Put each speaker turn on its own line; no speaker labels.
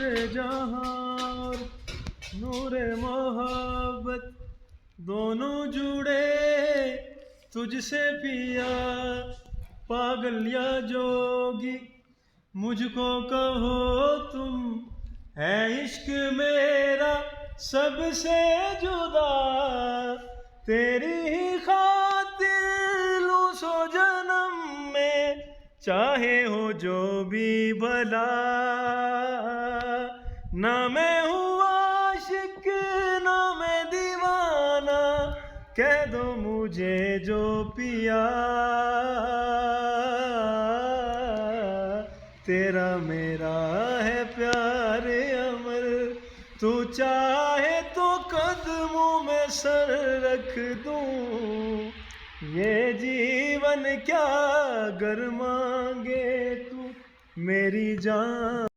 नूरे जहां और नूरे मोहब्बत दोनों जुड़े तुझसे पिया। पागल या जोगी मुझको कहो तुम, है इश्क मेरा सबसे जुदा। तेरी ही खातिर लूं सौ जन्म में, चाहे हो जो भी भला। ना मैं हूँ आशिक ना मैं दीवाना, कह दो मुझे जो पिया। तेरा मेरा है प्यार अमर, तू चाहे तो कदमों में सर रख दूं। ये जीवन क्या गर मांगे तू मेरी जान।